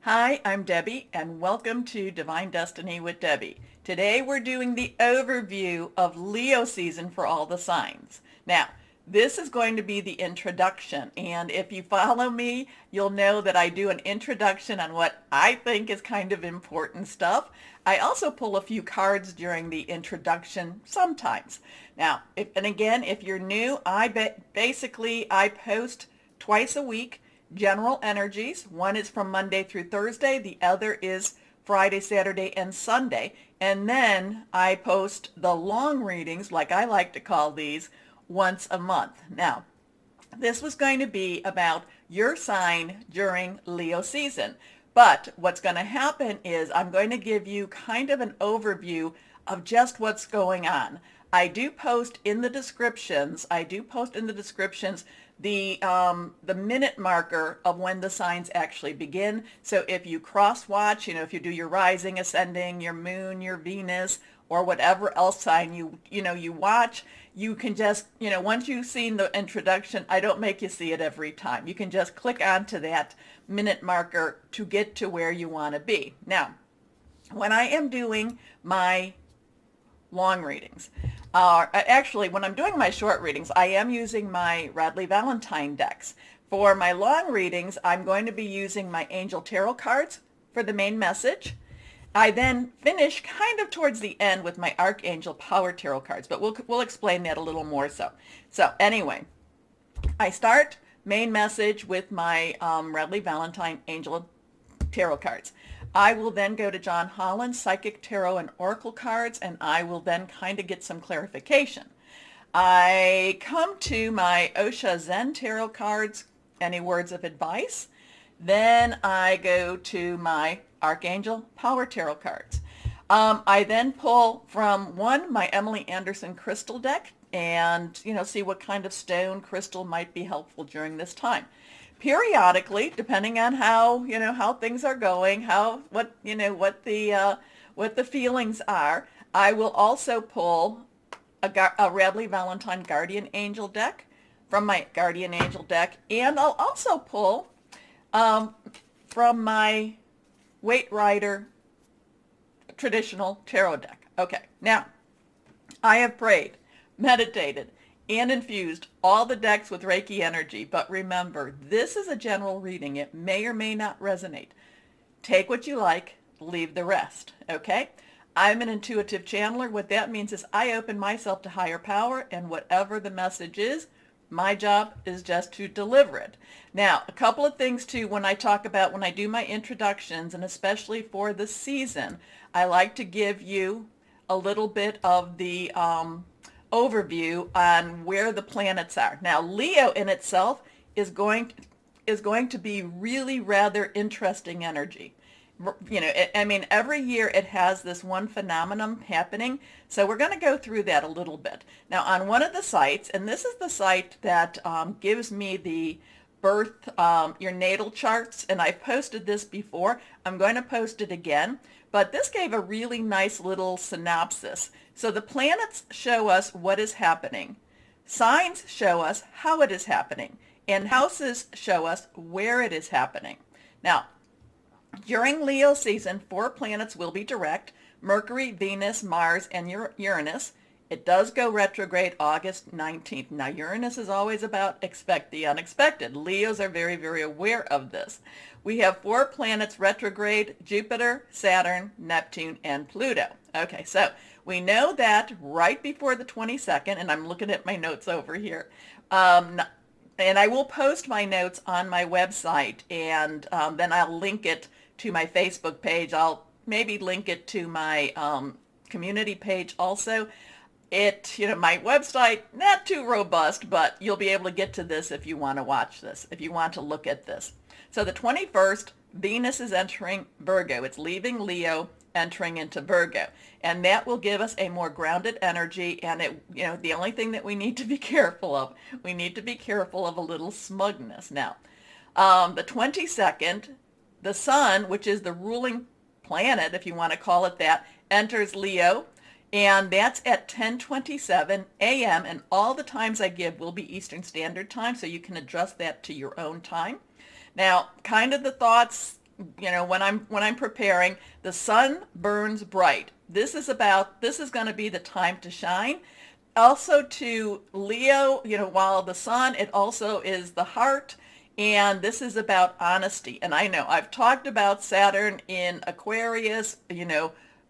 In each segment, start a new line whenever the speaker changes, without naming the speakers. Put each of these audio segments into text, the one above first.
Hi, I'm Debbie, and welcome to Divine Destiny with Debbie. Today we're doing the overview of Leo season for all the signs. Now, this is going to be the introduction, and if you follow me, you'll know that I do an introduction on what I think is kind of important stuff. I also pull a few cards during the introduction sometimes. Now, if you're new, basically I post twice a week general energies. One is from Monday through Thursday. The other is Friday, Saturday, and Sunday. And then I post the long readings, like I like to call these, once a month. Now, this was going to be about your sign during Leo season. But what's going to happen is I'm going to give you kind of an overview of just what's going on. I do post in the descriptions the minute marker of when the signs actually begin. So if you cross watch, if you do your rising, ascending, your moon, your Venus, or whatever else sign you watch, you can just, once you've seen the introduction, I don't make you see it every time. You can just click onto that minute marker to get to where you want to be. Now, when I am doing my long readings, actually, when I'm doing my short readings, I am using my Radley Valentine decks. For my long readings, I'm going to be using my Angel Tarot cards for the main message. I then finish kind of towards the end with my Archangel Power Tarot cards, but we'll explain that a little more so. So anyway, I start main message with my Radley Valentine Angel Tarot cards. I will then go to John Holland's Psychic Tarot and Oracle cards, and I will then kind of get some clarification. I come to my Osha Zen Tarot cards, any words of advice. Then I go to my Archangel Power Tarot cards. I then pull from my Emily Anderson crystal deck and, see what kind of stone crystal might be helpful during this time. Periodically, depending on how things are going, what the feelings are, I will also pull a Radley Valentine Guardian Angel deck from my Guardian Angel deck, and I'll also pull from my Waite Rider traditional tarot deck. Okay, now I have prayed, meditated, and infused all the decks with Reiki energy. But remember, this is a general reading. It may or may not resonate. Take what you like, leave the rest, okay? I'm an intuitive channeler. What that means is I open myself to higher power, and whatever the message is, my job is just to deliver it. Now, a couple of things too, when I do my introductions, and especially for the season, I like to give you a little bit of the overview on where the planets are. Now, Leo in itself is going to be really rather interesting energy. Every year it has this one phenomenon happening, so we're going to go through that a little bit. Now, on one of the sites, and this is the site that gives me the birth, your natal charts, and I've posted this before. I'm going to post it again, but this gave a really nice little synopsis. So the planets show us what is happening. Signs show us how it is happening. And houses show us where it is happening. Now, during Leo season, 4 planets will be direct: Mercury, Venus, Mars, and Uranus. It does go retrograde August 19th. Now, Uranus is always about expect the unexpected. Leos are very, very aware of this. We have 4 planets retrograde: Jupiter, Saturn, Neptune, and Pluto. Okay, so we know that right before the 22nd, and I'm looking at my notes over here, and I will post my notes on my website, and then I'll link it to my Facebook page. I'll maybe link it to my community page also. My website, not too robust, but you'll be able to get to this if you want to watch this, if you want to look at this. So the 21st, Venus is entering Virgo. It's leaving Leo, entering into Virgo. And that will give us a more grounded energy. And the only thing that we need to be careful of, we need to be careful of a little smugness. Now, the 22nd, the sun, which is the ruling planet, if you want to call it that, enters Leo. And that's at 10:27 a.m. And all the times I give will be Eastern Standard Time, so you can adjust that to your own time. Now, kind of the thoughts when I'm preparing, the sun burns bright. This is going to be the time to shine. Also to Leo, while the sun, it also is the heart. And this is about honesty. And I know I've talked about Saturn in Aquarius,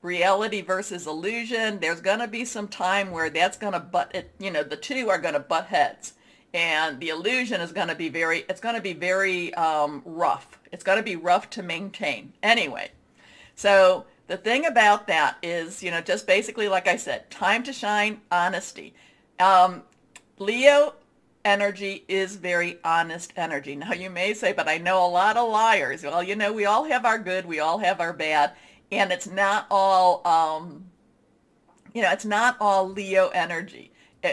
reality versus illusion. There's going to be some time where that's going to butt it, the two are going to butt heads. And the illusion is going to be very rough. It's going to be rough to maintain. Anyway, so the thing about that is, just basically, like I said, time to shine, honesty. Leo energy is very honest energy. Now you may say, but I know a lot of liars. Well, we all have our good, we all have our bad, and it's not all, it's not all Leo energy.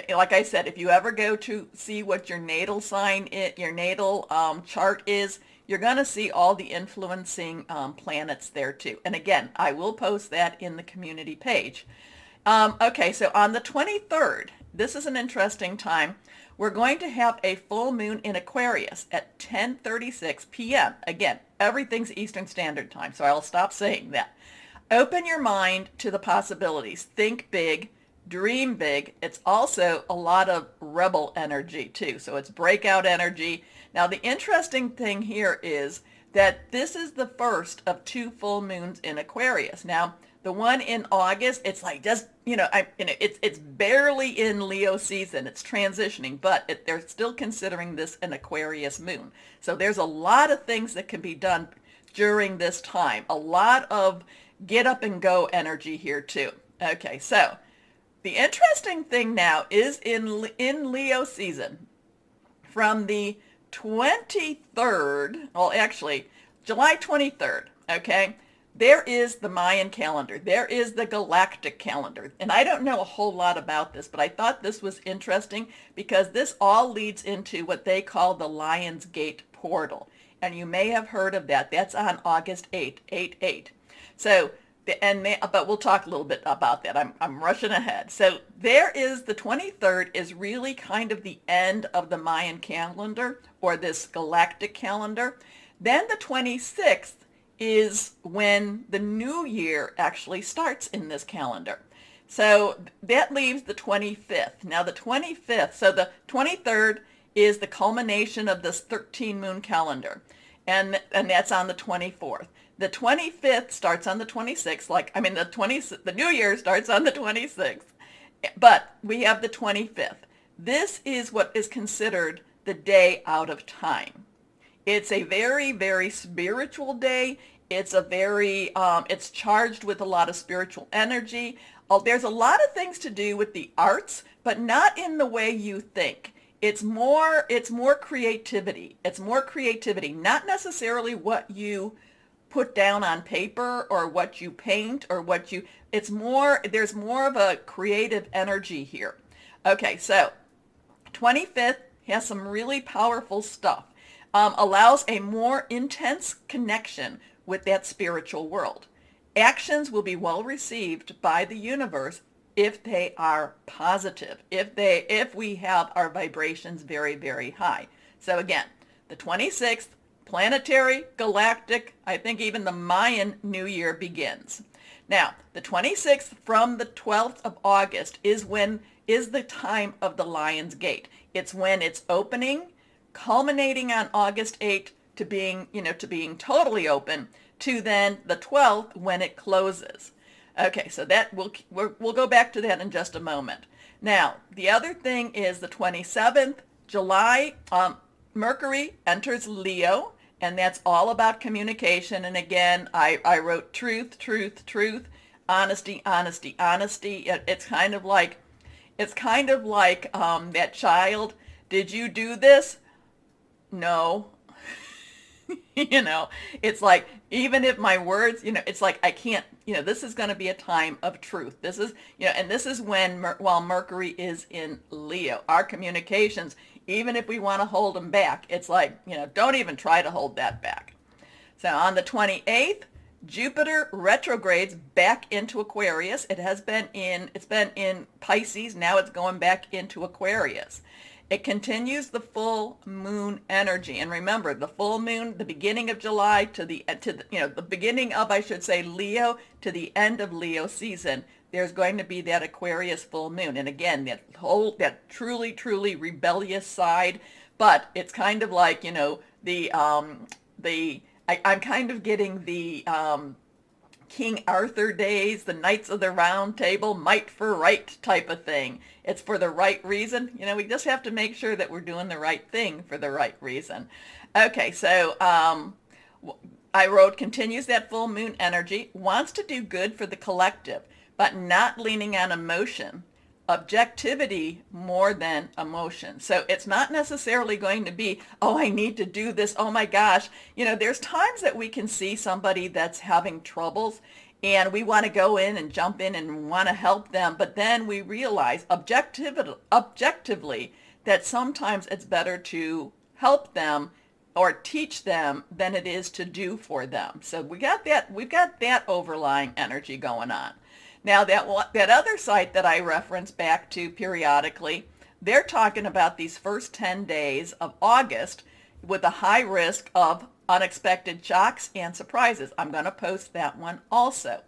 Like I said, if you ever go to see what your natal sign, your natal chart is, you're going to see all the influencing planets there too. And again, I will post that in the community page. Okay, so on the 23rd, this is an interesting time. We're going to have a full moon in Aquarius at 10:36 p.m. Again, everything's Eastern Standard Time, so I'll stop saying that. Open your mind to the possibilities. Think big. Dream big. It's also a lot of rebel energy too. So it's breakout energy. Now the interesting thing here is that this is the first of two full moons in Aquarius. Now the one in August, it's like just, it's barely in Leo season. It's transitioning, but they're still considering this an Aquarius moon. So there's a lot of things that can be done during this time. A lot of get up and go energy here too. Okay, so the interesting thing now is in Leo season, from the 23rd, well actually July 23rd, okay, there is the Mayan calendar. There is the galactic calendar. And I don't know a whole lot about this, but I thought this was interesting because this all leads into what they call the Lion's Gate portal. And you may have heard of that. That's on August 8th, 8/8. So but we'll talk a little bit about that. I'm rushing ahead. So there is the 23rd is really kind of the end of the Mayan calendar or this galactic calendar. Then the 26th is when the new year actually starts in this calendar. So that leaves the 25th. Now the 25th, so the 23rd is the culmination of this 13 moon calendar. And that's on the 24th. The 25th starts on the 26th, the new year starts on the 26th, but we have the 25th. This is what is considered the day out of time. It's a very, very spiritual day. It's it's charged with a lot of spiritual energy. There's a lot of things to do with the arts, but not in the way you think. It's more creativity. It's more creativity, not necessarily what you put down on paper or what you paint or there's more of a creative energy here. Okay, so 25th has some really powerful stuff. Allows a more intense connection with that spiritual world. Actions will be well received by the universe if they are positive, if we have our vibrations very, very high. So again, the 26th, planetary, galactic, I think even the Mayan New Year begins. Now, the 26th from the 12th of August is the time of the Lion's Gate. It's when it's opening, culminating on August 8th to being totally open, to then the 12th when it closes. Okay, so that we'll go back to that in just a moment. Now, the other thing is the 27th, July, Mercury enters Leo, and that's all about communication. And again, I wrote truth, truth, truth, honesty, honesty, honesty. It's kind of like that child. Did you do this? No. It's like, even if my words, it's like I can't, this is going to be a time of truth. This is, and this is while Mercury is in Leo, our communications, even if we want to hold them back, it's like, don't even try to hold that back. So on the 28th, Jupiter retrogrades back into Aquarius. It's been in Pisces. Now it's going back into Aquarius. It continues the full moon energy. And remember, the full moon, the beginning of July to the beginning of, I should say, Leo to the end of Leo season, there's going to be that Aquarius full moon. And again, that truly, truly rebellious side. But it's kind of like, I'm kind of getting the King Arthur days, the Knights of the Round Table, might for right type of thing. It's for the right reason. We just have to make sure that we're doing the right thing for the right reason. Okay, so I wrote, continues that full moon energy, wants to do good for the collective, but not leaning on emotion. Objectivity more than emotion. So it's not necessarily going to be, oh, I need to do this. Oh my gosh. There's times that we can see somebody that's having troubles and we want to go in and jump in and want to help them. But then we realize objectively that sometimes it's better to help them or teach them than it is to do for them. So we've got that overlying energy going on. Now, that other site that I reference back to periodically, they're talking about these first 10 days of August with a high risk of unexpected shocks and surprises. I'm going to post that one also.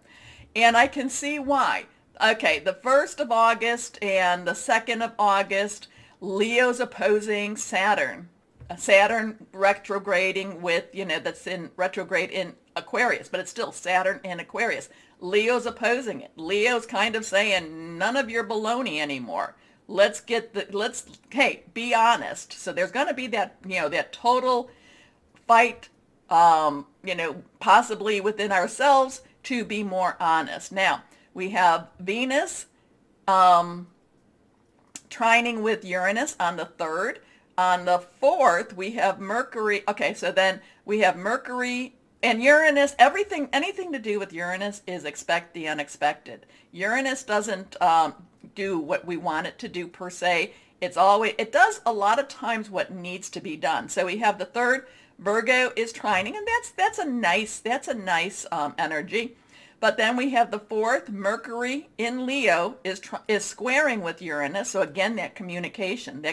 And I can see why. Okay, the 1st of August and the 2nd of August, Leo's opposing Saturn. Saturn retrograding with, that's in retrograde in Aquarius, but it's still Saturn in Aquarius. Leo's opposing it. Leo's kind of saying, none of your baloney anymore. Hey, be honest. So there's going to be that total fight, possibly within ourselves to be more honest. Now, we have Venus trining with Uranus on the 3rd. On the 4th, we have Mercury. Okay, so then we have Mercury and Uranus. Anything to do with Uranus is expect the unexpected. Uranus doesn't do what we want it to do per se. It does a lot of times what needs to be done. So we have the 3rd, Virgo is trining, and that's a nice energy. But then we have the 4th, Mercury in Leo is squaring with Uranus. So again, that communication.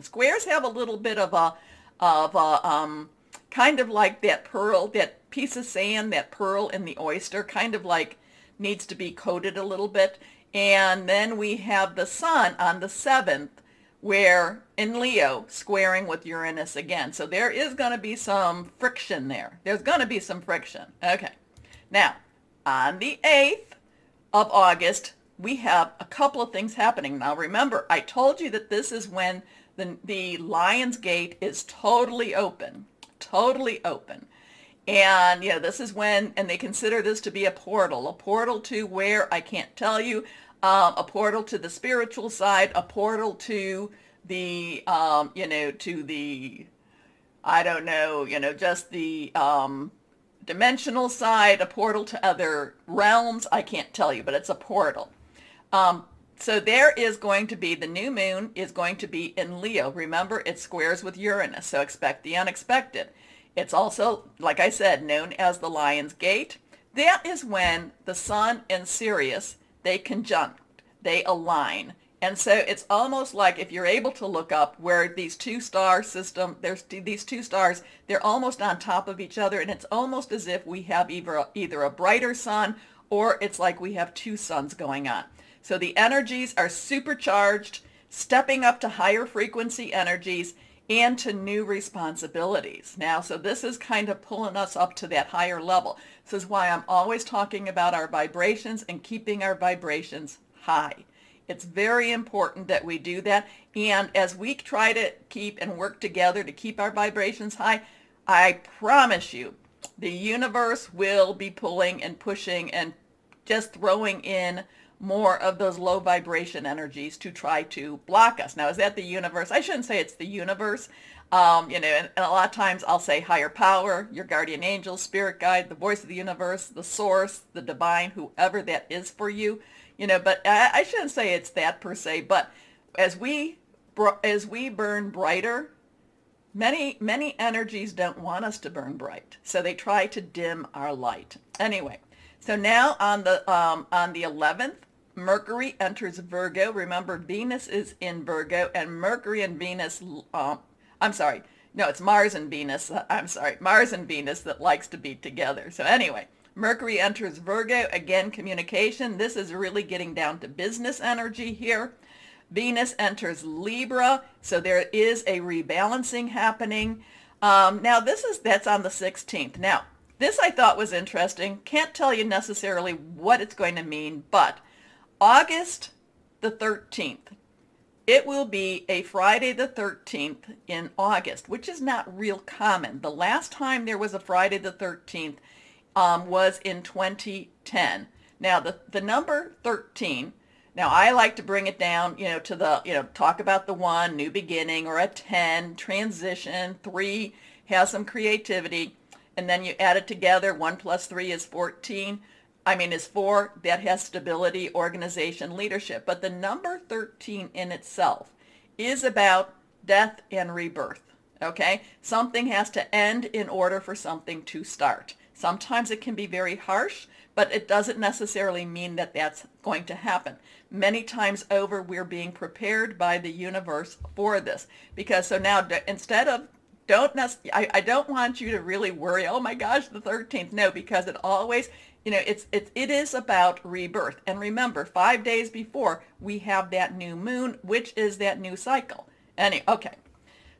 Squares have a little bit of a kind of like that pearl, that piece of sand, that pearl in the oyster, kind of like needs to be coated a little bit. And then we have the Sun on the 7th, where in Leo squaring with Uranus again. So there is going to be some friction there. There's going to be some friction. Okay. Now, on the 8th of August, we have a couple of things happening. Now, remember, I told you that this is when the Lion's Gate is totally open. And this is when, and they consider this to be a portal to where, I can't tell you, a portal to the spiritual side, a portal to the, to the, I don't know, just the dimensional side, a portal to other realms. I can't tell you, but it's a portal. So there is going to be, the new moon is going to be in Leo. Remember, it squares with Uranus, so expect the unexpected. It's also, like I said, known as the Lion's Gate. That is when the Sun and Sirius, they conjunct, they align. And so it's almost like, if you're able to look up where these two star system, there's these two stars, they're almost on top of each other, and it's almost as if we have either a brighter sun or it's like we have two suns going on. So the energies are supercharged, stepping up to higher frequency energies and to new responsibilities. Now, so this is kind of pulling us up to that higher level. This is why I'm always talking about our vibrations and keeping our vibrations high. It's very important that we do that. And as we try to keep and work together to keep our vibrations high, I promise you, the universe will be pulling and pushing and just throwing in more of those low vibration energies to try to block us. Now, is that the universe? I shouldn't say it's the universe. And a lot of times I'll say higher power, your guardian angel, spirit guide, the voice of the universe, the source, the divine, whoever that is for you. But I shouldn't say it's that per se. But as we burn brighter, many energies don't want us to burn bright, so they try to dim our light. Anyway, so now on the 11th, Mercury enters Virgo. Remember, Venus is in Virgo, and Mercury and Venus, I'm sorry, no, it's Mars and Venus. I'm sorry, Mars and Venus that likes to be together. So anyway, Mercury enters Virgo, again, communication. This is really getting down to business energy here. Venus enters Libra, so there is a rebalancing happening. Now that's on the 16th. Now, this I thought was interesting. Can't tell you necessarily what it's going to mean, but August the 13th, it will be a Friday the 13th in August, which is not real common. The last time there was a Friday the 13th was in 2010. Now, the number 13, now I like to bring it down, to the, talk about the 1, new beginning, or a 10, transition, 3, has some creativity, and then you add it together. 1 plus 3 is 14. Is 4. That has stability, organization, leadership. But the number 13 in itself is about death and rebirth. Okay? Something has to end in order for something to start. Sometimes it can be very harsh, but it doesn't necessarily mean that that's going to happen. Many times over, we're being prepared by the universe for this. Because so now, instead of, I don't want you to really worry, oh my gosh, the 13th. No, because it always, it is about rebirth. And remember, 5 days before, we have that new moon, which is that new cycle. Okay.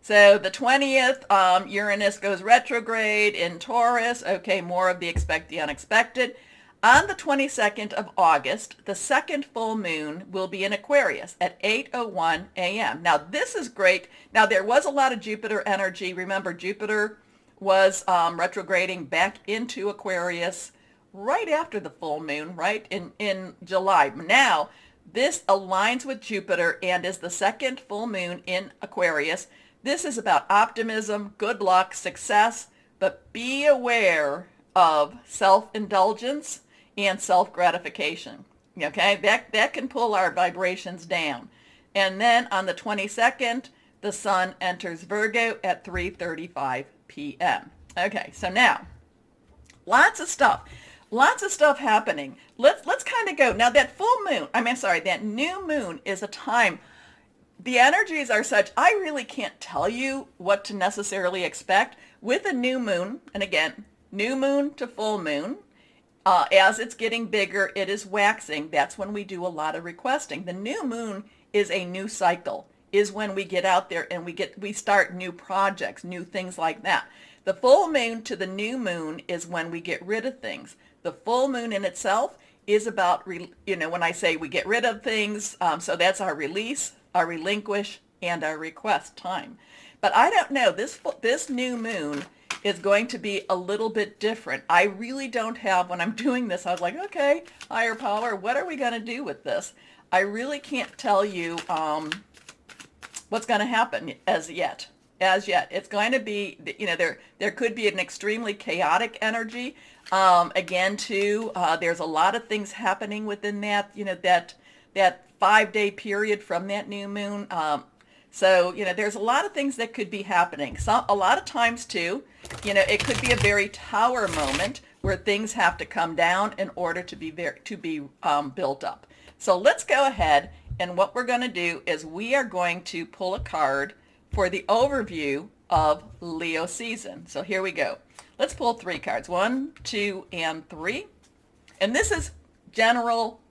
So the 20th, Uranus goes retrograde in Taurus. Okay, more of the expect the unexpected. On the 22nd of August, the second full moon will be in Aquarius at 8:01 a.m. Now, this is great. Now, there was a lot of Jupiter energy. Remember, Jupiter was retrograding back into Aquarius right after the full moon, right, in July. Now, this aligns with Jupiter and is the second full moon in Aquarius. This is about optimism, good luck, success, but be aware of self-indulgence and self-gratification. Okay, that can pull our vibrations down. And then on the 22nd, the sun enters Virgo at 3:35 p.m. Okay, so now, lots of stuff happening. Let's kind of go. Now that full moon, that new moon is a time, the energies are such, I really can't tell you what to necessarily expect with a new moon. And again, new moon to full moon, as it's getting bigger, it is waxing. That's when we do a lot of requesting. The new moon is a new cycle, is when we get out there and we start new projects, new things like that. The full moon to the new moon is when we get rid of things. The full moon in itself is about, when I say we get rid of things, so that's our release, our relinquish, and our request time. But I don't know, this new moon is going to be a little bit different. I really don't have, when I'm doing this, I was like, okay, higher power, what are we going to do with this? I really can't tell you what's going to happen as yet. It's going to be, there could be an extremely chaotic energy. Again, too, there's a lot of things happening within that, that 5-day period from that new moon. So, there's a lot of things that could be happening. A lot of times, too, it could be a very tower moment where things have to come down in order to be built up. So let's go ahead, and what we're going to do is we are going to pull a card for the overview of Leo season. So here we go. Let's pull 3 cards. 1, 2, and 3. And this is general,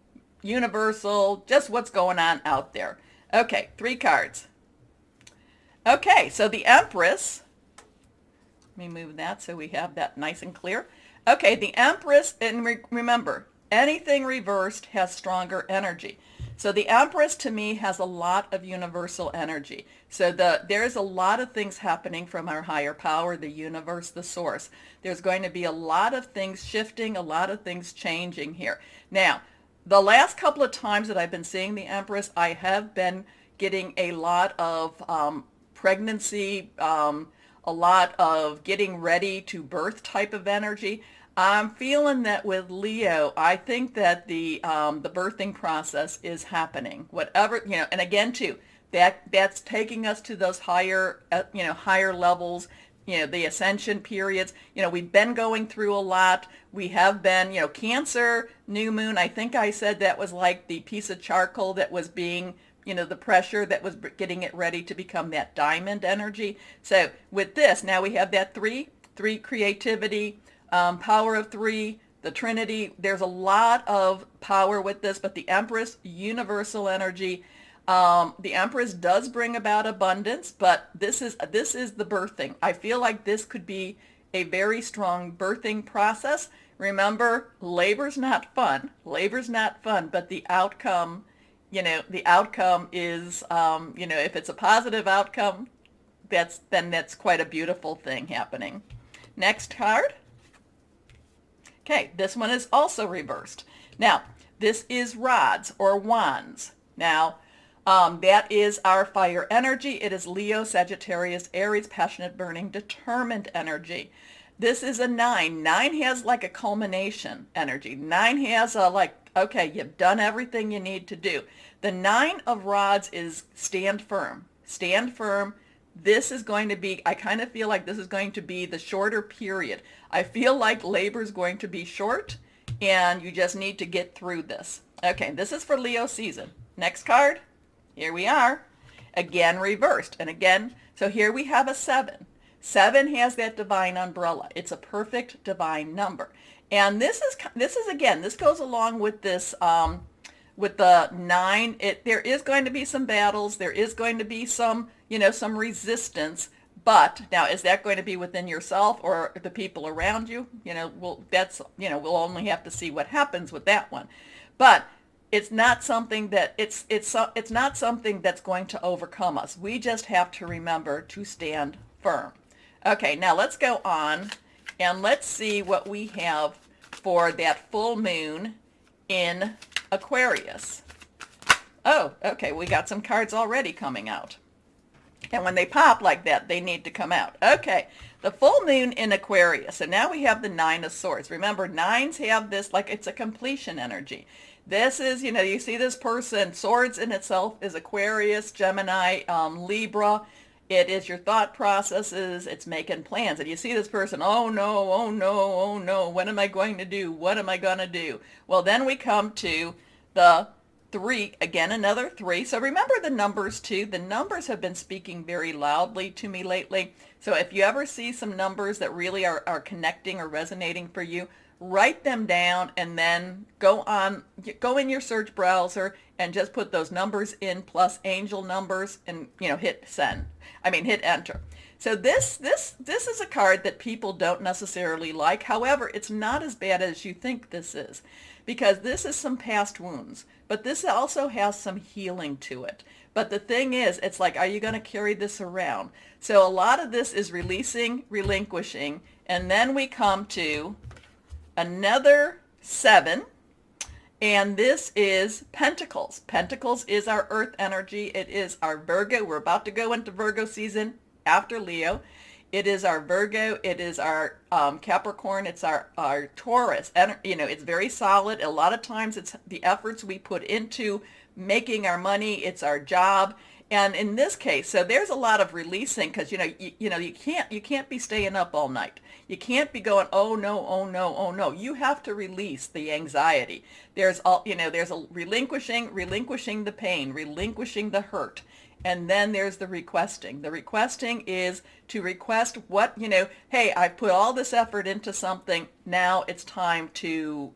universal, just what's going on out there. Okay, 3 cards. Okay, so the Empress, let me move that so we have that nice and clear. Okay, the Empress, and remember, anything reversed has stronger energy. So the Empress to me has a lot of universal energy. So there's a lot of things happening from our higher power, the universe, the source. There's going to be a lot of things shifting, a lot of things changing here. Now, the last couple of times that I've been seeing the Empress, I have been getting a lot of pregnancy, a lot of getting ready to birth type of energy. I'm feeling that with Leo, I think that the birthing process is happening. Whatever, and again too, that's taking us to those higher, higher levels, the ascension periods. We've been going through a lot. We have been, Cancer, new moon, I think I said that was like the piece of charcoal that was being, the pressure that was getting it ready to become that diamond energy. So with this, now we have that three creativity, power of three, the Trinity. There's a lot of power with this, but the Empress, universal energy. The Empress does bring about abundance, but this is the birthing. I feel like this could be a very strong birthing process. Remember, labor's not fun. Labor's not fun, but the outcome, the outcome is, if it's a positive outcome, that's quite a beautiful thing happening. Next card. Okay, this one is also reversed. Now, this is rods or wands. Now, that is our fire energy. It is Leo, Sagittarius, Aries, passionate, burning, determined energy. This is a 9. 9 has like a culmination energy. 9 has a okay, you've done everything you need to do. The 9 of rods is stand firm. Stand firm. This is going to be, I kind of feel like this is going to be the shorter period. I feel like labor is going to be short and you just need to get through this. Okay, this is for Leo season. Next card. Here we are, again reversed, and again, so here we have a 7. 7 has that divine umbrella. It's a perfect divine number, and this is again, this goes along with this, with the 9. There is going to be some battles. There is going to be some, some resistance. But now, is that going to be within yourself or the people around you? We'll only have to see what happens with that one, but. It's not something that it's not something that's going to overcome us. We just have to remember to stand firm. Okay, now let's go on and let's see what we have for that full moon in Aquarius. Oh, okay, we got some cards already coming out. And when they pop like that, they need to come out. Okay, the full moon in Aquarius. So now we have the 9 of Swords. Remember, 9s have this, like it's a completion energy. This is, you see this person, Swords in itself is Aquarius, Gemini, Libra. It is your thought processes. It's making plans. And you see this person, oh no, oh no, oh no. What am I going to do? What am I going to do? Well, then we come to the 3, again, another 3. So remember the numbers too. The numbers have been speaking very loudly to me lately. So if you ever see some numbers that really are connecting or resonating for you, write them down and then go in your search browser and just put those numbers in plus angel numbers and hit enter. So this is a card that people don't necessarily like. However, it's not as bad as you think this is, because this is some past wounds, but this also has some healing to it. But the thing is, it's like, are you going to carry this around? So a lot of this is releasing, relinquishing, and then we come to another 7, and this is Pentacles. Pentacles is our earth energy. It is our Virgo. We're about to go into Virgo season after Leo. It is our Virgo. It is our Capricorn. It's our Taurus. And, it's very solid. A lot of times it's the efforts we put into making our money. It's our job. And in this case, so there's a lot of releasing, because you can't be staying up all night. You can't be going, oh no, oh no, oh no. You have to release the anxiety. There's a relinquishing the pain, relinquishing the hurt. And then there's the requesting. The requesting is to request what, hey, I put all this effort into something. Now it's time to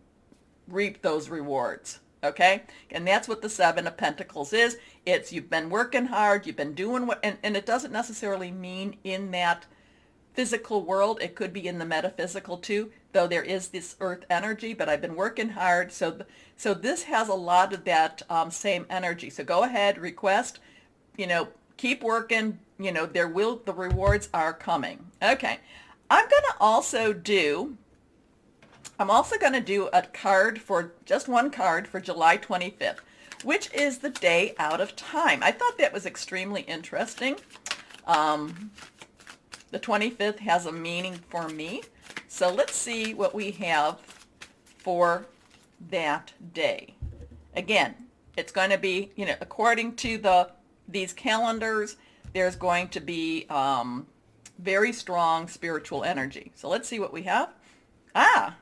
reap those rewards. Okay? And that's what the 7 of Pentacles is. It's you've been working hard, you've been doing what, and it doesn't necessarily mean in that physical world. It could be in the metaphysical too, though there is this earth energy, but I've been working hard. So this has a lot of that same energy. So go ahead, request, keep working, the rewards are coming. Okay. I'm also going to do a card just one card for July 25th, which is the day out of time. I thought that was extremely interesting. The 25th has a meaning for me. So let's see what we have for that day. Again, it's going to be, according to these calendars, there's going to be very strong spiritual energy. So let's see what we have. Ah,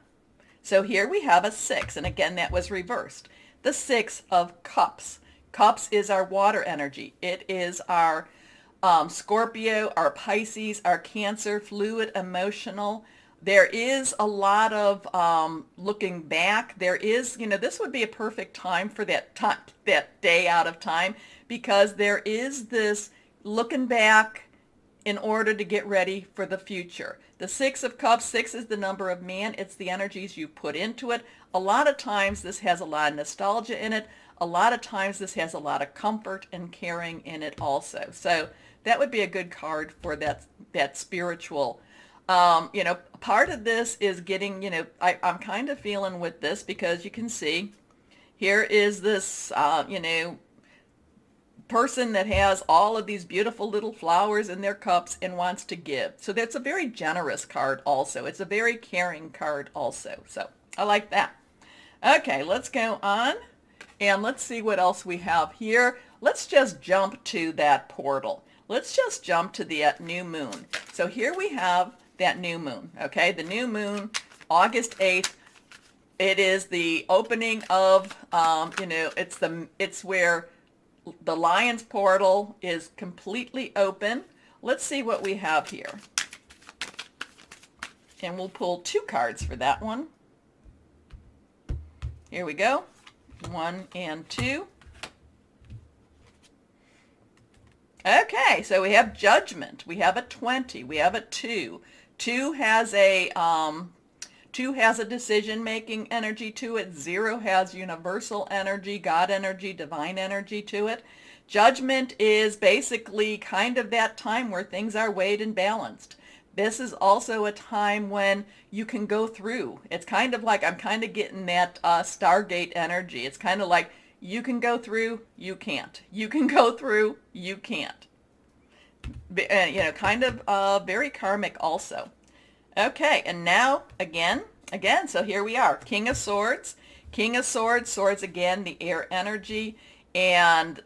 so here we have a 6, and again, that was reversed. The 6 of Cups. Cups is our water energy. It is our Scorpio, our Pisces, our Cancer, fluid, emotional. There is a lot of looking back. There is, this would be a perfect time for that day out of time, because there is this looking back in order to get ready for the future. The 6 of Cups, 6 is the number of man. It's the energies you put into it. A lot of times this has a lot of nostalgia in it. A lot of times this has a lot of comfort and caring in it also. So that would be a good card for that spiritual. Part of this is getting, I'm kind of feeling with this, because you can see here is this, person that has all of these beautiful little flowers in their cups and wants to give. So that's a very generous card also. It's a very caring card also. So I like that. Okay, let's go on and let's see what else we have here. Let's just jump to that portal. Let's just jump to the new moon. So here we have that new moon. Okay, the new moon, August 8th. It is the opening of, it's where the Lion's portal is completely open. Let's see what we have here. And we'll pull 2 cards for that one. Here we go. 1 and 2. Okay, so we have Judgment. We have a 20. We have a 2. 2 has a 2 has a decision-making energy to it. 0 has universal energy, God energy, divine energy to it. Judgment is basically kind of that time where things are weighed and balanced. This is also a time when you can go through. It's kind of like, I'm kind of getting that Stargate energy. It's kind of like, you can go through, you can't. You can go through, you can't. Kind of very karmic also. Okay, and now, again, so here we are. King of Swords. King of Swords, swords again, the air energy. And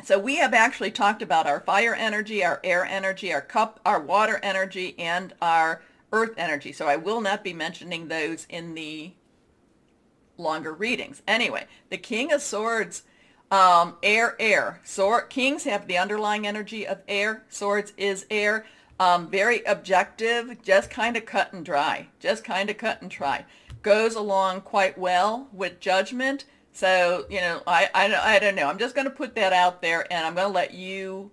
so we have actually talked about our fire energy, our air energy, our water energy, and our earth energy. So I will not be mentioning those in the longer readings. Anyway, the King of Swords, air. Kings have the underlying energy of air. Swords is air. Very objective, just kind of cut and dry. Goes along quite well with Judgment. So, I don't know. I'm just going to put that out there, and I'm going to let you,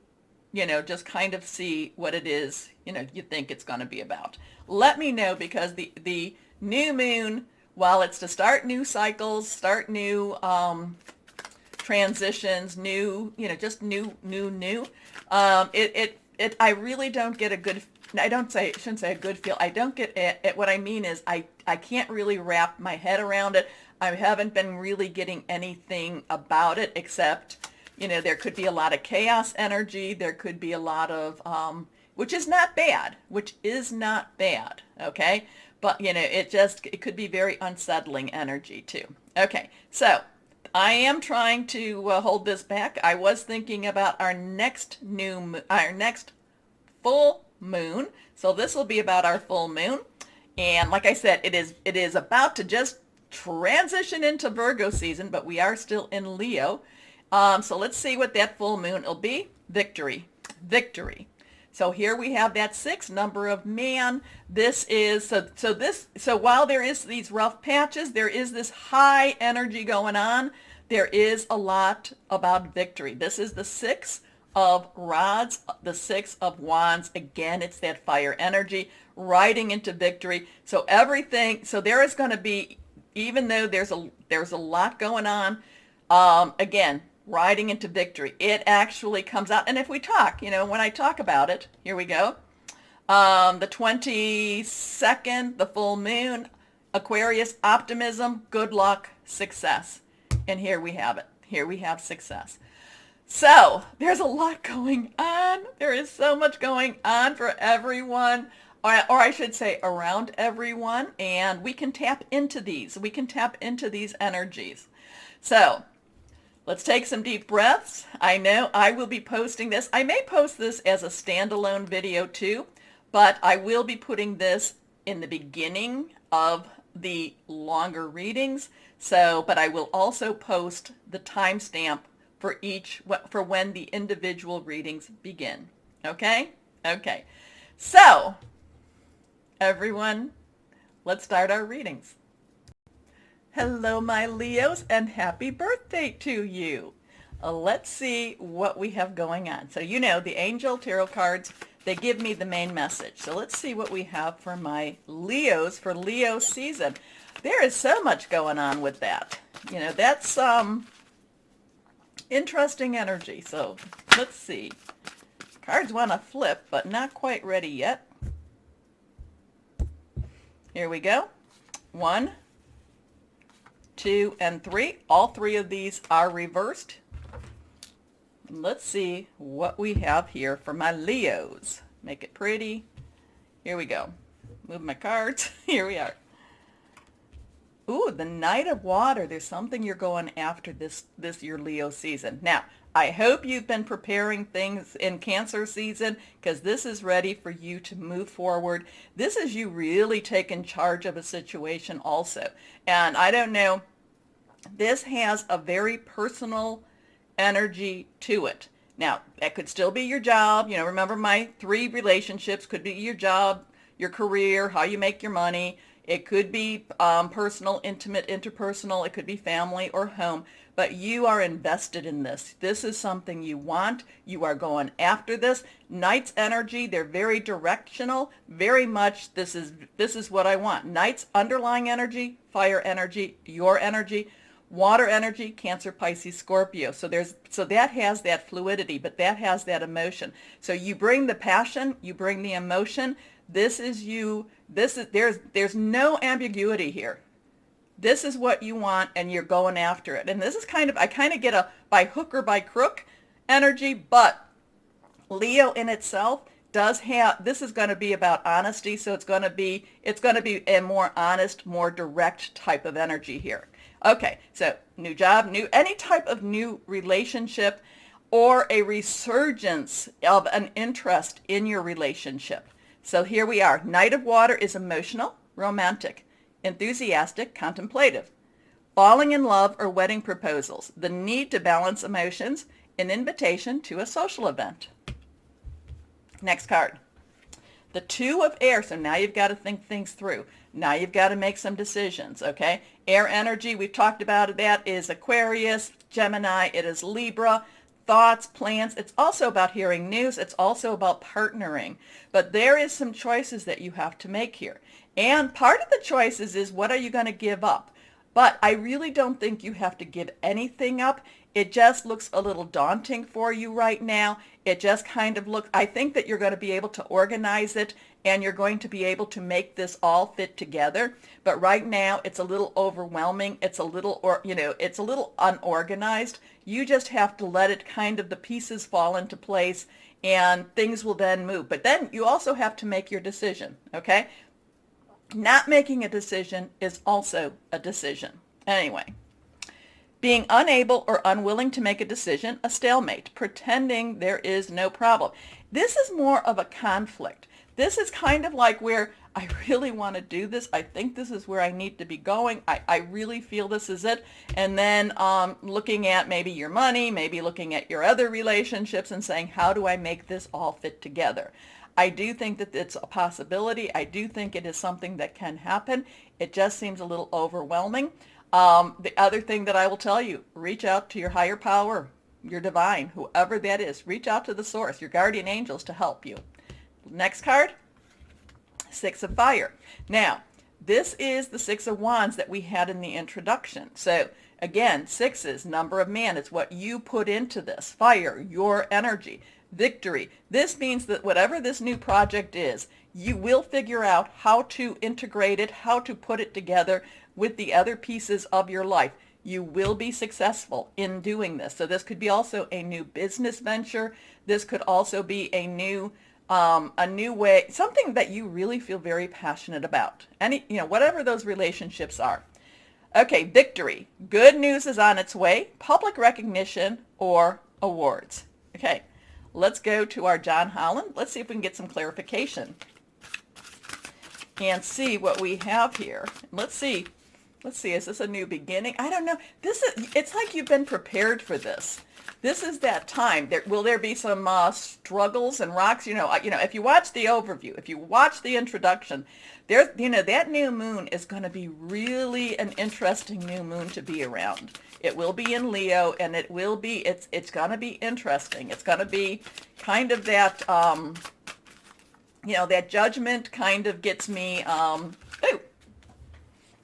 just kind of see what it is, you think it's going to be about. Let me know, because the new moon, while it's to start new cycles, start new transitions, new, just new, I really don't get a good, shouldn't say a good feel. I don't get it. What I mean is I can't really wrap my head around it. I haven't been really getting anything about it, except, there could be a lot of chaos energy. There could be a lot of, which is not bad, okay? But, it could be very unsettling energy too. Okay, so I am trying to hold this back. I was thinking about our next full moon. So this will be about our full moon. And like I said, it is about to just transition into Virgo season, but we are still in Leo. So let's see what that full moon will be. Victory. So here we have that 6, number of man. This is, so while there is these rough patches, there is this high energy going on. There is a lot about victory. This is the 6 of rods, the 6 of wands. Again, it's that fire energy riding into victory. So there is going to be, even though there's a lot going on, again, riding into victory. It actually comes out. And if we talk, when I talk about it, here we go. The 22nd, the full moon, Aquarius, optimism, good luck, success. And here we have it. Here we have success. So there's a lot going on. There is so much going on for everyone, or I should say around everyone. And we can tap into these. We can tap into these energies. So Let's take some deep breaths. I know I will be posting this. I may post this as a standalone video too, but I will be putting this in the beginning of the longer readings. So, but I will also post the timestamp for when the individual readings begin. Okay? Okay. So, everyone, let's start our readings. Hello, my Leos, and happy birthday to you. Let's see what we have going on. So, you know, the angel tarot cards, they give me the main message. So let's see what we have for my Leos for Leo season. There is so much going on with that. You know, that's interesting energy. So let's see. Cards want to flip, but not quite ready yet. Here we go. 1, 2, and 3. All 3 of these are reversed. Let's see what we have here for my Leos. Make it pretty. Here we go. Move my cards. Here we are. Ooh, the Knight of Water. There's something you're going after this your Leo season. Now, I hope you've been preparing things in Cancer season, because this is ready for you to move forward. This is you really taking charge of a situation also. And I don't know, this has a very personal energy to it. Now, that could still be your job. You know, remember my 3 relationships could be your job, your career, how you make your money. It could be personal, intimate, interpersonal. It could be family or home. But you are invested in this. This is something you want. You are going after this. Knight's energy, they're very directional. Very much, this is what I want. Knight's underlying energy, fire energy, your energy. Water energy, Cancer, Pisces, Scorpio. So that has that fluidity, but that has that emotion. So you bring the passion, you bring the emotion. This is you. There's no ambiguity here. This is what you want, and you're going after it. And this is I kind of get a by hook or by crook energy, but Leo in itself does have, this is going to be about honesty. So it's going to be a more honest, more direct type of energy here. Okay, so new job, any type of new relationship, or a resurgence of an interest in your relationship. So here we are. Knight of Water is emotional, romantic, enthusiastic, contemplative. Falling in love or wedding proposals. The need to balance emotions, an invitation to a social event. Next card. The 2 of air. So now you've got to think things through. Now you've got to make some decisions, okay? Air energy, we've talked about it. That is Aquarius, Gemini. It is Libra. Thoughts, plans. It's also about hearing news. It's also about partnering. But there is some choices that you have to make here. And part of the choices is, what are you going to give up? But I really don't think you have to give anything up. It just looks a little daunting for you right now. It just kind of looks, I think that you're going to be able to organize it, and you're going to be able to make this all fit together. But right now it's a little overwhelming. It's a little, it's a little unorganized. You just have to let it the pieces fall into place, and things will then move. But then you also have to make your decision, okay? Not making a decision is also a decision. Anyway, being unable or unwilling to make a decision, a stalemate, pretending there is no problem. This is more of a conflict. This is kind of like where I really want to do this. I think this is where I need to be going. I really feel this is it. And then looking at maybe your money, maybe looking at your other relationships and saying, how do I make this all fit together? I do think that it's a possibility. I do think it is something that can happen. It just seems a little overwhelming. The other thing that I will tell you, reach out to your higher power, your divine, whoever that is. Reach out to the source, your guardian angels, to help you. Next card, 6 of Fire. Now, this is the 6 of Wands that we had in the introduction. So again, 6s, number of man. It's what you put into this. Fire, your energy. Victory. This means that whatever this new project is, you will figure out how to integrate it, how to put it together with the other pieces of your life. You will be successful in doing this. So this could be also a new business venture. This could also be a new way, something that you really feel very passionate about. Whatever those relationships are. Okay, victory. Good news is on its way. Public recognition or awards. Okay, let's go to our John Holland. Let's see if we can get some clarification and see what we have here. Let's see. Is this a new beginning? I don't know. It's like you've been prepared for this. This is that time. Will there be some struggles and rocks? If you watch the overview, if you watch the introduction, that new moon is going to be really an interesting new moon to be around. It will be in Leo, and it's going to be interesting. It's going to be kind of that, that judgment kind of gets me, ooh,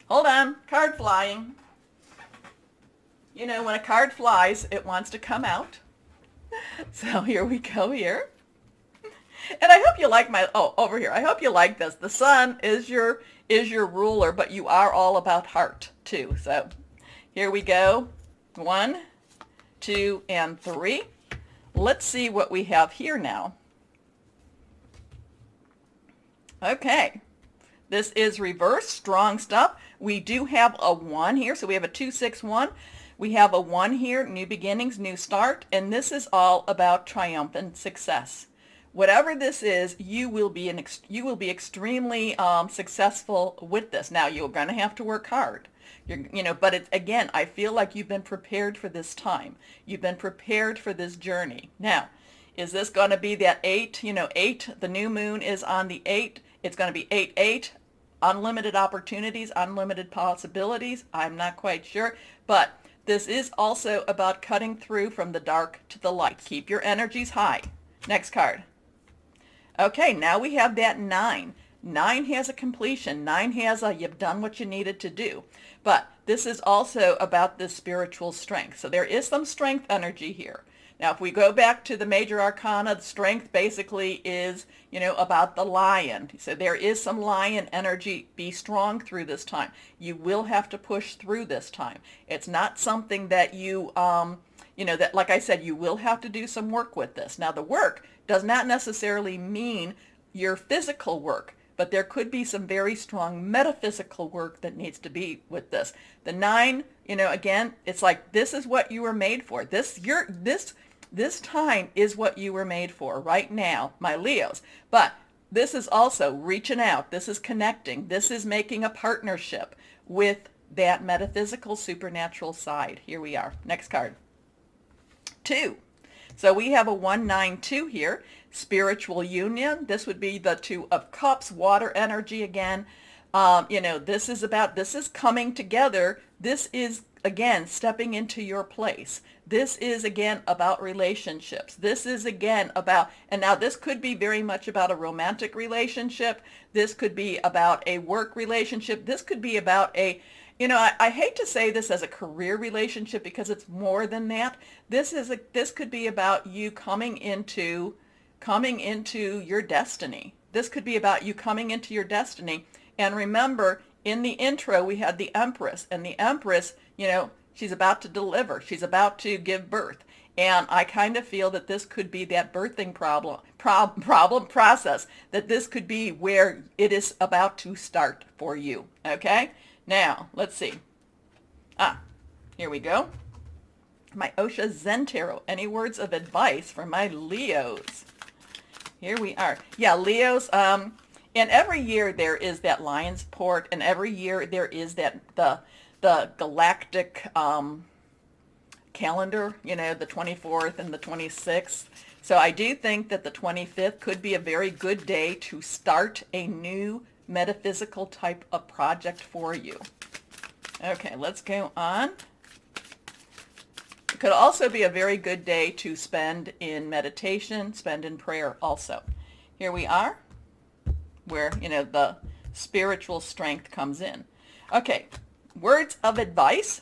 hold on, card flying. When a card flies, it wants to come out. So here we go here. And I hope you like over here. I hope you like this. The sun is your ruler, but you are all about heart too. So here we go. 1, 2, and 3. Let's see what we have here now. Okay. This is reverse, strong stuff. We do have a 1 here, so we have a 2, 6, 1. We have a 1 here, new beginnings, new start, and this is all about triumphant success. Whatever this is, you will be extremely successful with this. Now, you're going to have to work hard. But again, I feel like you've been prepared for this time. You've been prepared for this journey. Now, is this going to be that 8? 8, the new moon is on the 8. It's going to be 8, 8. Unlimited opportunities, unlimited possibilities. I'm not quite sure, but this is also about cutting through from the dark to the light. Keep your energies high. Next card. Okay, now we have that 9. 9 has a completion. 9 has you've done what you needed to do. But this is also about the spiritual strength. So there is some strength energy here. Now, if we go back to the major arcana, the strength basically is, about the lion. So there is some lion energy. Be strong through this time. You will have to push through this time. It's not something that that, like I said, you will have to do some work with this. Now, the work does not necessarily mean your physical work, but there could be some very strong metaphysical work that needs to be with this. The 9, again, it's like this is what you were made for. This time is what you were made for right now, my Leos. But this is also reaching out. This is connecting. This is making a partnership with that metaphysical, supernatural side. Here we are. Next card. 2. So we have a 1, 9, 2 here. Spiritual union. This would be the 2 of cups, water energy again. This is coming together. This is, again, stepping into your place. This is, again, about relationships. This is, again, about, and now this could be very much about a romantic relationship. This could be about a work relationship. This could be about a, I hate to say this as a career relationship because it's more than that. This could be about you coming into your destiny. This could be about you coming into your destiny. And remember, in the intro, we had the Empress. And the Empress, she's about to deliver. She's about to give birth. And I kind of feel that this could be that birthing problem process, that this could be where it is about to start for you. Okay? Now, let's see. Here we go. My Osha Zen Tarot. Any words of advice for my Leos? Here we are. Yeah, Leos, and every year there is that Lion's Port, and every year there is that the galactic calendar, the 24th and the 26th. So I do think that the 25th could be a very good day to start a new metaphysical type of project for you. Okay, let's go on. It could also be a very good day to spend in meditation, spend in prayer also. Here we are, where, the spiritual strength comes in. Okay, words of advice,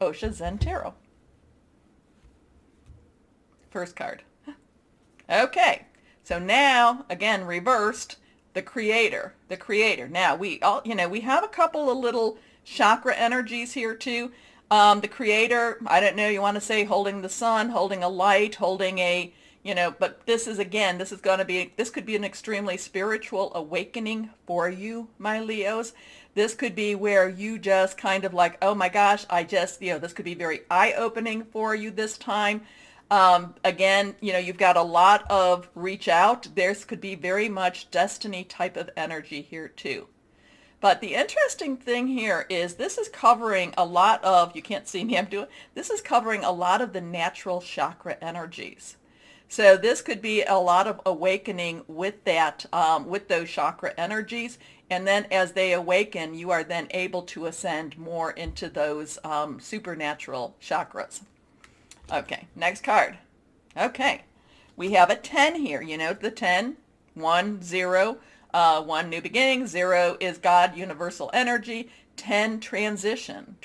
Osha Zen Tarot. First card. Okay, so now, again, reversed, the creator. Now, we have a couple of little chakra energies here too. The creator, I don't know, you want to say holding the sun, holding a light, holding a, but this could be an extremely spiritual awakening for you, my Leos. This could be where you just kind of like, oh my gosh, this could be very eye-opening for you this time. Again, you've got a lot of reach out. This could be very much destiny type of energy here too. But the interesting thing here is this is covering a lot of, you can't see me, this is covering a lot of the natural chakra energies. So this could be a lot of awakening with that, with those chakra energies. And then as they awaken, you are then able to ascend more into those supernatural chakras. Okay, next card. Okay, we have a 10 here. The 10, 1, 0. 1, new beginning. 0 is God, universal energy. 10, transition.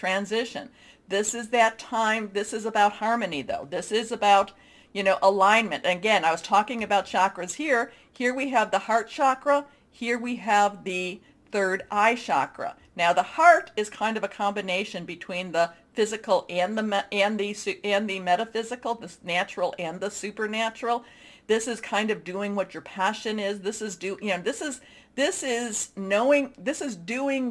This is that time. This is about harmony, though. This is about, alignment. And again, I was talking about chakras here. Here we have the heart chakra. Here we have the third eye chakra. Now, the heart is kind of a combination between the physical and the metaphysical, the natural and the supernatural. This is kind of doing what your passion is. This is doing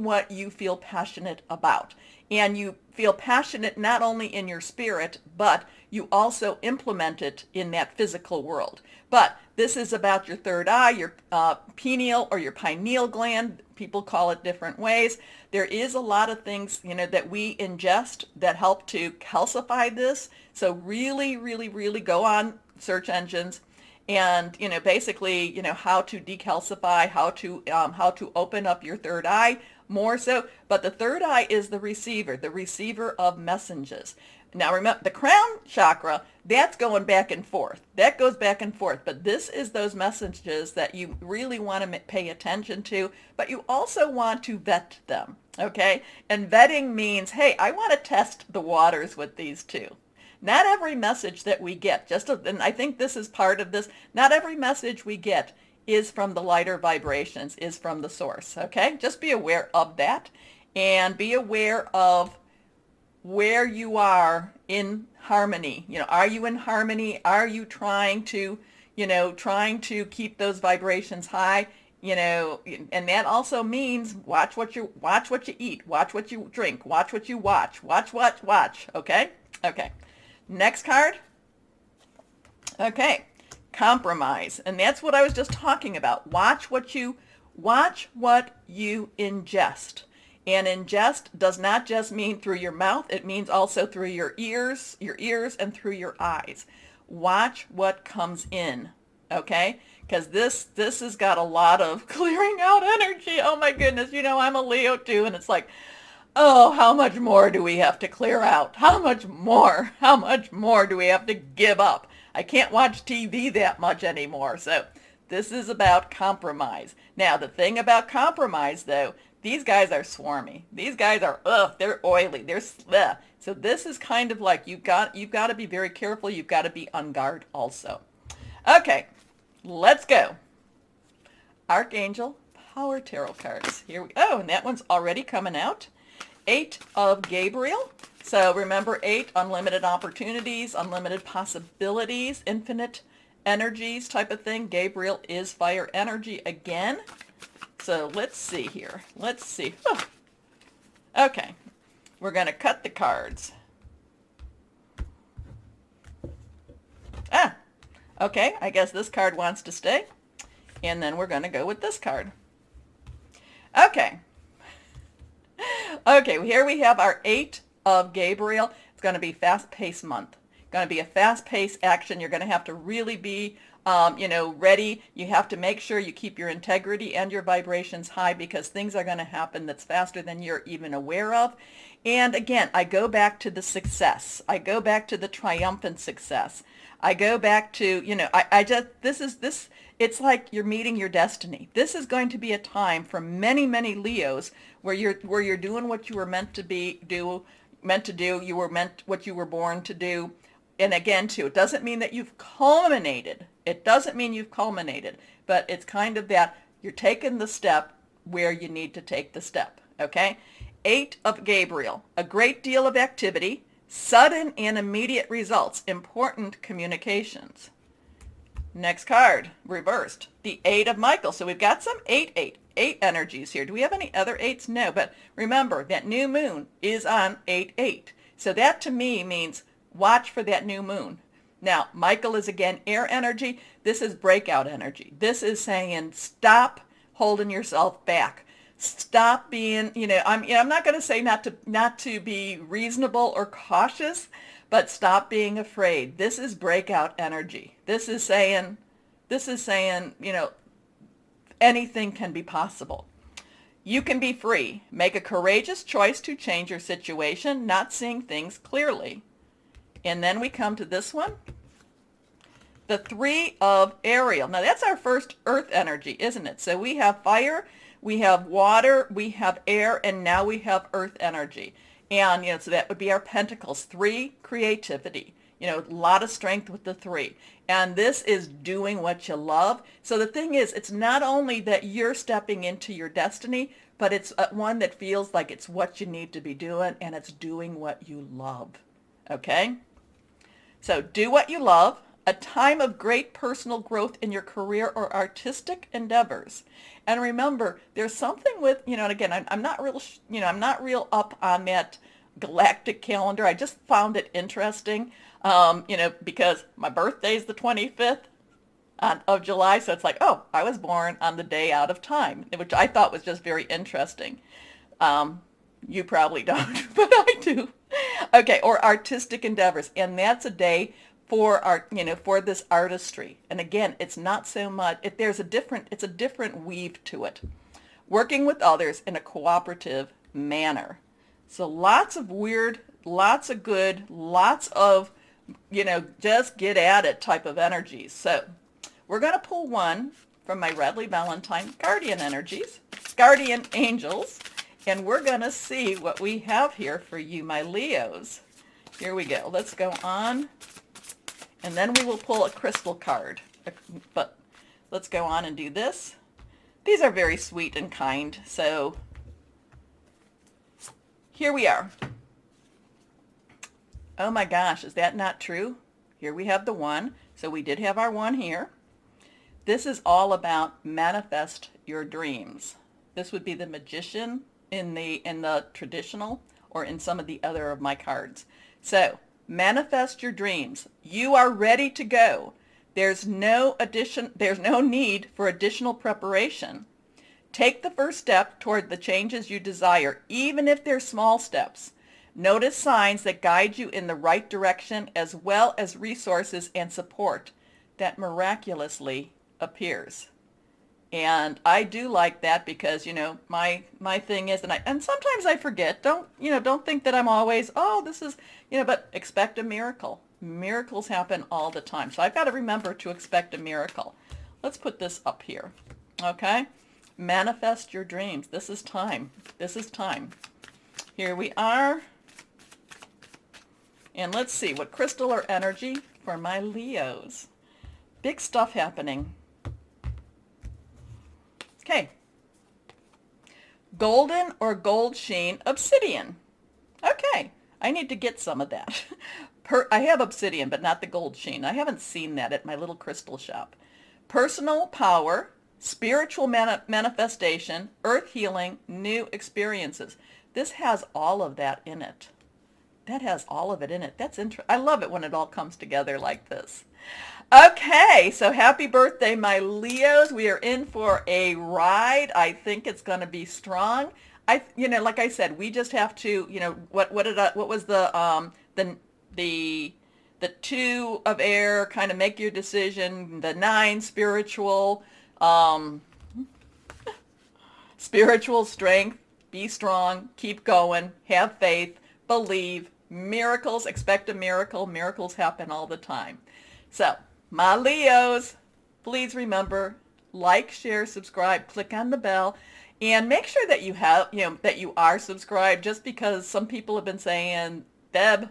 what you feel passionate about. And you feel passionate not only in your spirit, but you also implement it in that physical world. But this is about your third eye, your pineal or your pineal gland. People call it different ways. There is a lot of things, that we ingest that help to calcify this. So really, really, really go on search engines and, basically, how to decalcify, how to open up your third eye more so. But the third eye is the receiver of messages. Now remember, the crown chakra, that's going back and forth. That goes back and forth. But this is those messages that you really want to pay attention to, but you also want to vet them, okay? And vetting means, hey, I want to test the waters with these two. Not every message that we get, and I think this is part of this, not every message we get is from the lighter vibrations, is from the source, okay? Just be aware of that and be aware of where you are in harmony. Are you in harmony? Are you trying to keep those vibrations high? And that also means watch what you eat, watch what you drink, watch what you watch, okay? Okay. Next card. Okay. Compromise. And that's what I was just talking about. Watch what you ingest. And ingest does not just mean through your mouth. It means also through your ears and through your eyes. Watch what comes in, okay? Because this has got a lot of clearing out energy. Oh my goodness, I'm a Leo too, and it's like, oh, how much more do we have to clear out? How much more do we have to give up? I can't watch TV that much anymore. So this is about compromise. Now, the thing about compromise, though, these guys are swarmy. These guys are, they're oily. So this is kind of like you've got to be very careful. You've got to be on guard also. Okay, let's go. Archangel Power Tarot cards. Here we go. Oh, and that one's already coming out. 8 of Gabriel. So remember 8, unlimited opportunities, unlimited possibilities, infinite energies type of thing. Gabriel is fire energy again. So let's see here. Let's see. Oh. Okay. We're going to cut the cards. Okay. I guess this card wants to stay. And then we're going to go with this card. Okay. Okay, here we have our 8 of Gabriel. It's going to be fast-paced month. Going to be a fast-paced action. You're going to have to really be, ready. You have to make sure you keep your integrity and your vibrations high because things are going to happen that's faster than you're even aware of. And again, I go back to the success. I go back to the triumphant success. I go back to, it's like you're meeting your destiny. This is going to be a time for many, many Leos where you're doing what you were meant to do. You were meant what you were born to do. And again, too, it doesn't mean that you've culminated. It doesn't mean you've culminated, but it's kind of that you're taking the step where you need to take the step. Okay? 8 of Gabriel, a great deal of activity, sudden and immediate results, important communications. Next card, reversed, the 8 of Michael. So we've got some 8 energies here. Do we have any other 8s? No, but remember that new moon is on 8-8. So that to me means watch for that new moon. Now, Michael is again air energy. This is breakout energy. This is saying stop holding yourself back. Stop being, I'm not going to say not to be reasonable or cautious, but stop being afraid. This is breakout energy. This is saying, anything can be possible. You can be free. Make a courageous choice to change your situation, not seeing things clearly. And then we come to this one, the 3 of Ariel. Now that's our first earth energy, isn't it? So we have fire, we have water, we have air, and now we have earth energy. And, so that would be our pentacles. 3, creativity. A lot of strength with the 3. And this is doing what you love. So the thing is, it's not only that you're stepping into your destiny, but it's one that feels like it's what you need to be doing, and it's doing what you love. Okay? So do what you love. A time of great personal growth in your career or artistic endeavors. And remember, there's something with, and again, I'm not real up on that galactic calendar. I just found it interesting, because my birthday is the 25th of July. So it's like, oh, I was born on the day out of time, which I thought was just very interesting. You probably don't, but I do. Okay, or artistic endeavors. And that's a day for art, for this artistry. And again, it's not so much, it's a different weave to it. Working with others in a cooperative manner. So lots of weird, lots of good, lots of, just get at it type of energies. So we're going to pull one from my Radley Valentine Guardian Energies, Guardian Angels, and we're going to see what we have here for you, my Leos. Here we go. Let's go on. And then we will pull a crystal card. But let's go on and do this. These are very sweet and kind. So here we are. Oh my gosh, is that not true? Here we have the 1. So we did have our 1 here. This is all about manifest your dreams. This would be the Magician in the traditional, or in some of the other of my cards. So manifest your dreams. You are ready to go. There's no need for additional preparation. Take the first step toward the changes you desire, even if they're small steps. Notice signs that guide you in the right direction, as well as resources and support that miraculously appears. And I do like that because, my thing is, and sometimes I forget, don't think that I'm always, this is, but expect a miracle. Miracles happen all the time. So I've got to remember to expect a miracle. Let's put this up here. Okay? Manifest your dreams. This is time. This is time. Here we are. And let's see what crystal or energy for my Leos. Big stuff happening. Okay. Golden or gold sheen obsidian. Okay. I need to get some of that. I have obsidian, but not the gold sheen. I haven't seen that at my little crystal shop. Personal power, spiritual manifestation, earth healing, new experiences. This has all of that in it. That has all of it in it. That's interesting. I love it when it all comes together like this. Okay, so happy birthday, my Leos. We are in for a ride. I think it's going to be strong. Like I said, we just have to, what was the 2 of air, kind of make your decision. The 9, spiritual strength, be strong, keep going, have faith, believe, miracles, expect a miracle. Miracles happen all the time. So, my Leos, please remember, like, share, subscribe, click on the bell, and make sure that you have, that you are subscribed, just because some people have been saying, Deb,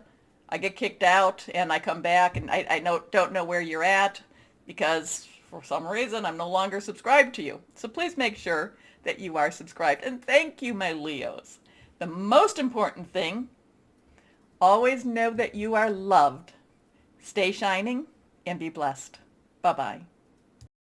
I get kicked out and I come back and I don't know where you're at because for some reason I'm no longer subscribed to you. So please make sure that you are subscribed. And thank you, my Leos. The most important thing, always know that you are loved. Stay shining and be blessed. Bye-bye.